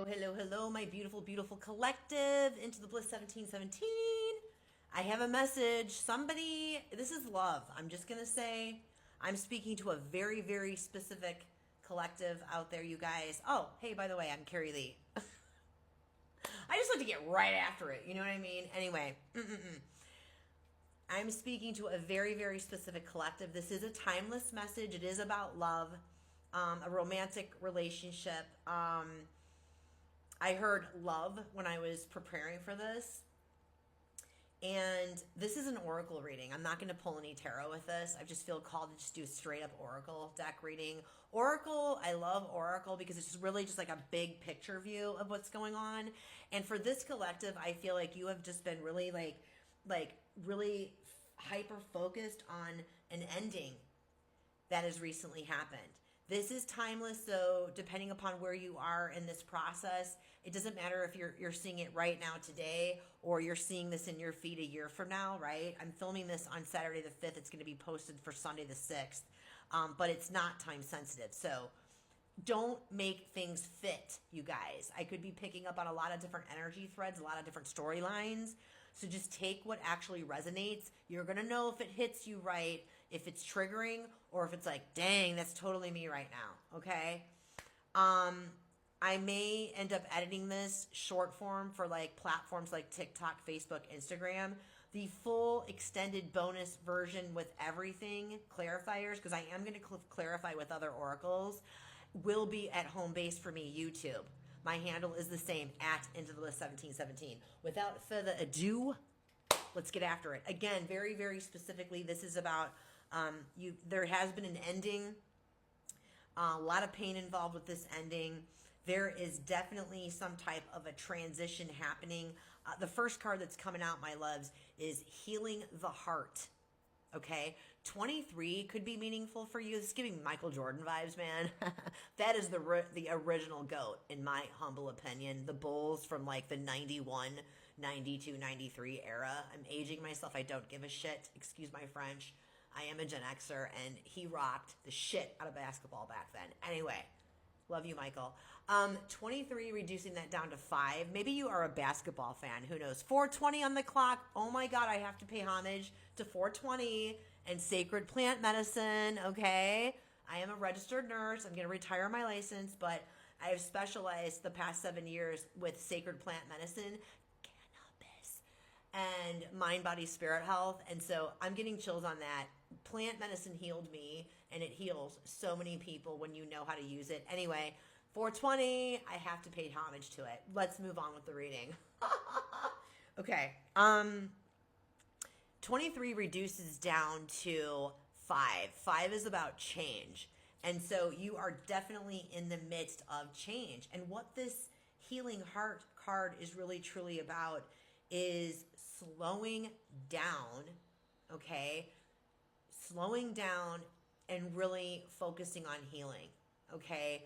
Hello, hello, my beautiful, beautiful collective into the Bliss 1717. I have a message. Somebody, this is love. I'm just going to say I'm speaking to a very, very specific collective out there, you guys. Oh, hey, by the way, I'm Carey Lee. I just like to get right after it. You know what I mean? Anyway, I'm speaking to a very, very specific collective. This is a timeless message. It is about love, a romantic relationship. I heard love when I was preparing for this. And this is an oracle reading. I'm not going to pull any tarot with this. I just feel called to just do a straight up oracle deck reading. Oracle, I love oracle because it's really just like a big picture view of what's going on. And for this collective, I feel like you have just been really really hyper focused on an ending that has recently happened. This is timeless, so depending upon where you are in this process, it doesn't matter if you're seeing it right now today or you're seeing this in your feed a year from now, right? I'm filming this on Saturday the 5th. It's going to be posted for Sunday the 6th, but it's not time sensitive. So don't make things fit, you guys. I could be picking up on a lot of different energy threads, a lot of different storylines. So just take what actually resonates. You're going to know if it hits you right, if it's triggering, or if it's like, dang, that's totally me right now. Okay. I may end up editing this short form for like platforms like TikTok, Facebook, Instagram. The full extended bonus version with everything, clarifiers, because I am going to clarify with other oracles, will be at home base for me, YouTube. My handle is the same, at Into the List 1717. Without further ado, let's get after it. Again, very, very specifically, this is about there has been an ending, a lot of pain involved with this ending. There is definitely some type of a transition happening. The first card that's coming out, my loves, is Healing the Heart. Okay, 23 could be meaningful for you. It's giving Michael Jordan vibes, man. That is the original GOAT, in my humble opinion. The Bulls from like the 91, 92, 93 era. I'm aging myself. I don't give a shit. Excuse my French. I am a Gen Xer, and he rocked the shit out of basketball back then. Anyway, love you, Michael. 23, reducing that down to 5. Maybe you are a basketball fan. Who knows? 420 on the clock. Oh my God, I have to pay homage to 420 and sacred plant medicine, okay? I am a registered nurse. I'm going to retire my license, but I have specialized the past 7 years with sacred plant medicine, cannabis, and mind, body, spirit health. And so I'm getting chills on that. Plant medicine healed me, and it heals so many people when you know how to use it. Anyway, 420, I have to pay homage to it. Let's move on with the reading. Okay. 23 reduces down to 5. 5 is about change. And so you are definitely in the midst of change. And what this Healing Heart card is really truly about is slowing down, okay? Slowing down and really focusing on healing, okay?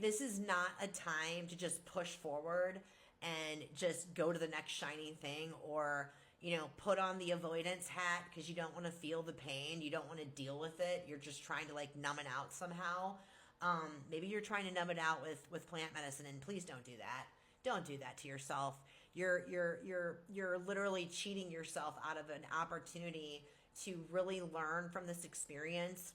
This is not a time to just push forward and just go to the next shiny thing, or, you know, put on the avoidance hat because you don't want to feel the pain. You don't want to deal with it. You're just trying to like numb it out somehow. Maybe you're trying to numb it out with plant medicine, and please don't do that. Don't do that to yourself. You're literally cheating yourself out of an opportunity to really learn from this experience,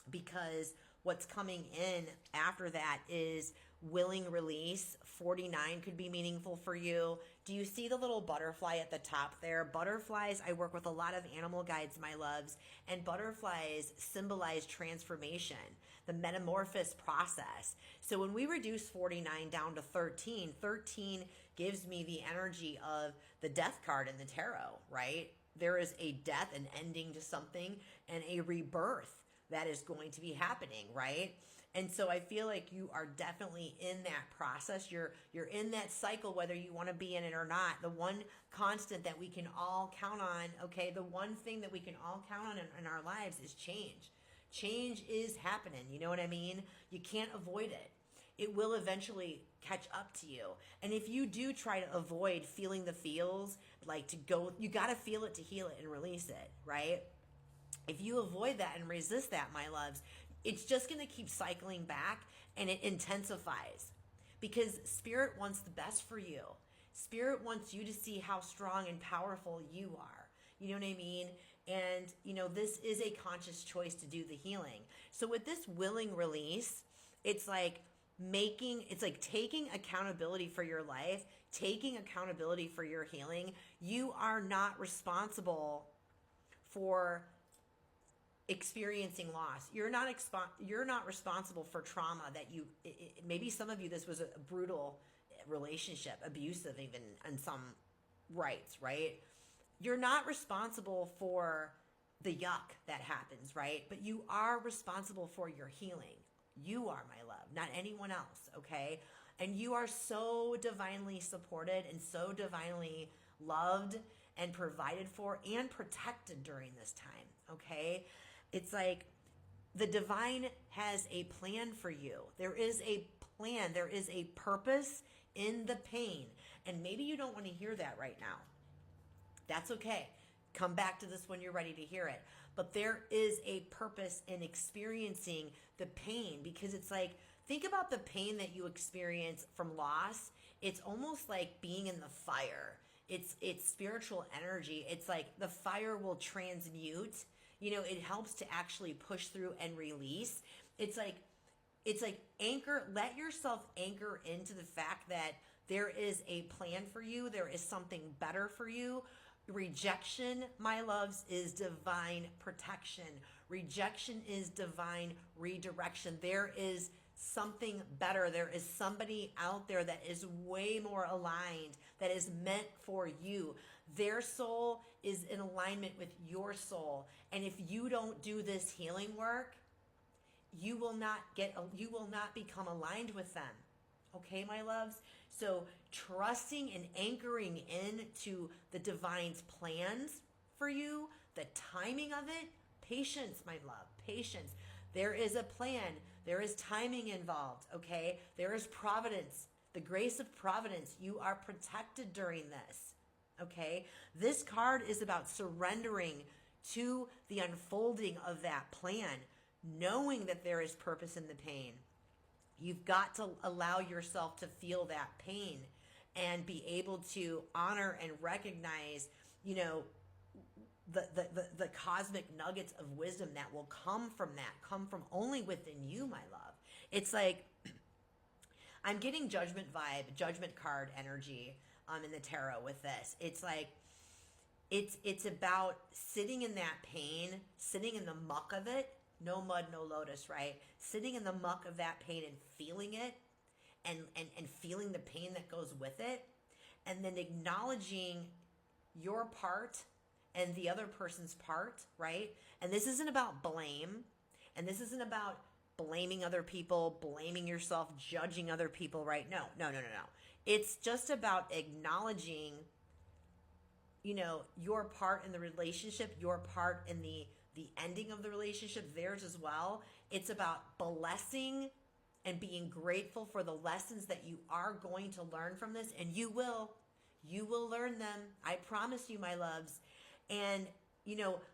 because what's coming in after that is willing release. 49 could be meaningful for you. Do you see the little butterfly at the top there? Butterflies, I work with a lot of animal guides, my loves, and butterflies symbolize transformation, the metamorphosis process. So when we reduce 49 down to 13, 13 gives me the energy of the death card in the tarot, right? There is a death, an ending to something, and a rebirth that is going to be happening, right? And so I feel like you are definitely in that process. You're in that cycle, whether you want to be in it or not. The one constant that we can all count on, okay, the one thing that we can all count on in our lives is change. Change is happening. You know what I mean? You can't avoid it. It will eventually catch up to you. And if you do try to avoid feeling the feels, like to go, you got to feel it to heal it and release it, right? If you avoid that and resist that, my loves, it's just going to keep cycling back, and it intensifies because Spirit wants the best for you. Spirit wants you to see how strong and powerful you are. You know what I mean? And, this is a conscious choice to do the healing. So with this willing release, it's like taking accountability for your life, taking accountability for your healing. You are not responsible for experiencing loss. You're not responsible for trauma that maybe some of you, this was a brutal relationship, abusive even in some rights, right? You're not responsible for the yuck that happens, right? But you are responsible for your healing. You are, my love, not anyone else, okay? And you are so divinely supported and so divinely loved and provided for and protected during this time, okay? It's like the divine has a plan for you. There is a plan. There is a purpose in the pain. And maybe you don't want to hear that right now. That's okay. Come back to this when you're ready to hear it. But there is a purpose in experiencing the pain, because it's like, think about the pain that you experience from loss. It's almost like being in the fire. It's spiritual energy. It's like the fire will transmute. It helps to actually push through and release. It's like let yourself anchor into the fact that there is a plan for you. There is something better for you. Rejection, my loves, is divine protection. Rejection is divine redirection. There is something better. There is somebody out there that is way more aligned, that is meant for you. Their soul is in alignment with your soul. And if you don't do this healing work, you will not become aligned with them. Okay, my loves? So trusting and anchoring into the divine's plans for you, the timing of it, patience, my love, patience. There is a plan. There is timing involved, okay? There is providence, the grace of providence. You are protected during this, okay? This card is about surrendering to the unfolding of that plan, knowing that there is purpose in the pain. You've got to allow yourself to feel that pain and be able to honor and recognize, the cosmic nuggets of wisdom that will come from only within you, my love. It's like, I'm getting judgment card energy in the tarot with this. It's like, it's about sitting in that pain, sitting in the muck of it. No mud, no lotus, right? Sitting in the muck of that pain and feeling it and feeling the pain that goes with it, and then acknowledging your part and the other person's part, right? And this isn't about blame, and this isn't about blaming other people, blaming yourself, judging other people, right? No. It's just about acknowledging, your part in the relationship, your part in the ending of the relationship, theirs as well. It's about blessing and being grateful for the lessons that you are going to learn from this. And you will learn them. I promise you, my loves. And,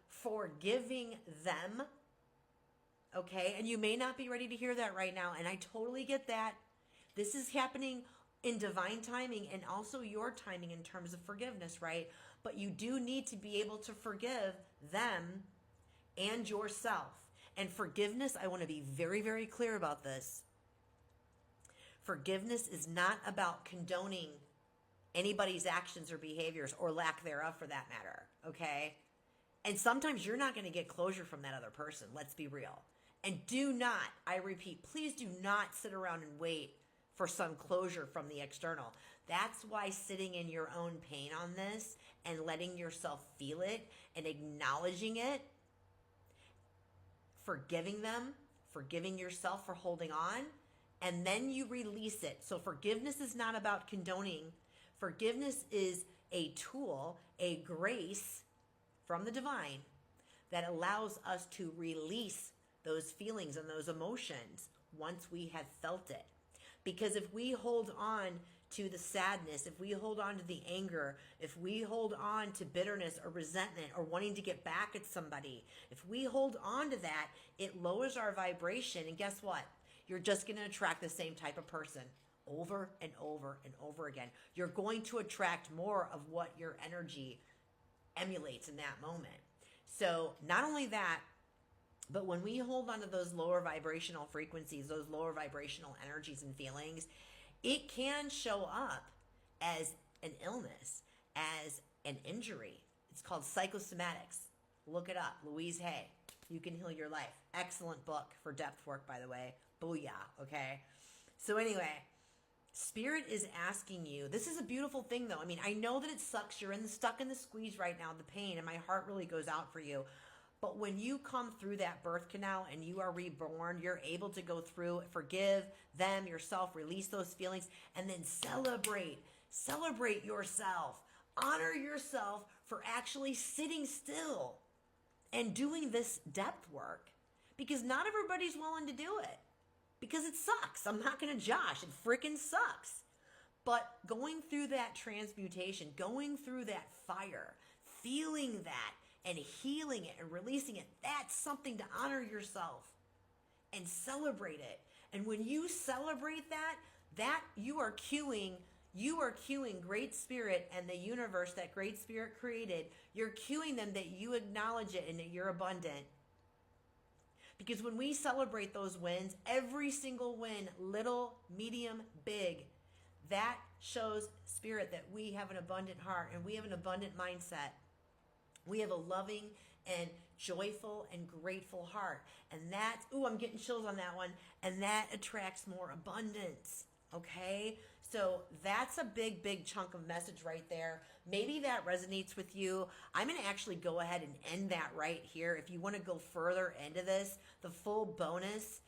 forgiving them. Okay. And you may not be ready to hear that right now. And I totally get that. This is happening in divine timing and also your timing in terms of forgiveness, right? But you do need to be able to forgive them and yourself. And forgiveness, I want to be very, very clear about this. Forgiveness is not about condoning anybody's actions or behaviors or lack thereof for that matter, okay? And sometimes you're not going to get closure from that other person, let's be real. And do not, I repeat, please do not sit around and wait for some closure from the external. That's why sitting in your own pain on this and letting yourself feel it and acknowledging it, forgiving them, forgiving yourself for holding on, and then you release it. So forgiveness is not about condoning. Forgiveness is a tool, a grace from the divine that allows us to release those feelings and those emotions once we have felt it. Because if we hold on to the sadness, if we hold on to the anger, if we hold on to bitterness or resentment or wanting to get back at somebody, if we hold on to that, it lowers our vibration. And guess what? You're just going to attract the same type of person over and over and over again. You're going to attract more of what your energy emulates in that moment. So not only that, but when we hold on to those lower vibrational frequencies, those lower vibrational energies and feelings, it can show up as an illness, as an injury. It's called psychosomatics. Look it up. Louise Hay, You Can Heal Your Life. Excellent book for depth work, by the way. Booyah, okay? So anyway, Spirit is asking you, this is a beautiful thing though. I mean, I know that it sucks. You're stuck in the squeeze right now, the pain, and my heart really goes out for you. But when you come through that birth canal and you are reborn, you're able to go through, forgive them, yourself, release those feelings, and then celebrate. Celebrate yourself. Honor yourself for actually sitting still and doing this depth work, because not everybody's willing to do it, because it sucks. I'm not going to josh. It freaking sucks. But going through that transmutation, going through that fire, feeling that, and healing it and releasing it, that's something to honor yourself and celebrate it. And when you celebrate that you are cueing Great Spirit and the universe that Great Spirit created. You're cueing them that you acknowledge it and that you're abundant. Because when we celebrate those wins, every single win, little, medium, big, that shows Spirit that we have an abundant heart and we have an abundant mindset. We have a loving and joyful and grateful heart. And that, I'm getting chills on that one. And that attracts more abundance. Okay? So that's a big, big chunk of message right there. Maybe that resonates with you. I'm going to actually go ahead and end that right here. If you want to go further into this, the full bonus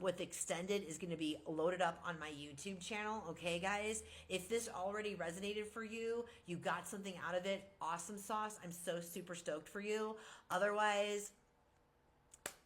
with extended is going to be loaded up on my YouTube channel. Okay, guys? If this already resonated for you, you got something out of it, awesome sauce. I'm so super stoked for you. Otherwise,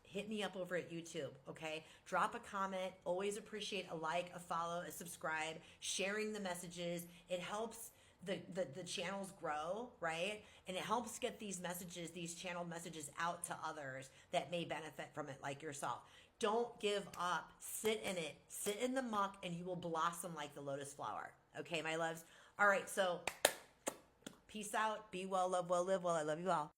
hit me up over at YouTube, okay? Drop a comment. Always appreciate a like, a follow, a subscribe, sharing the messages. It helps the channels grow, right? And it helps get these messages, these channeled messages out to others that may benefit from it, like yourself. Don't give up. Sit in it. Sit in the muck and you will blossom like the lotus flower. Okay, my loves? All right, so peace out. Be well, love well, live well. I love you all.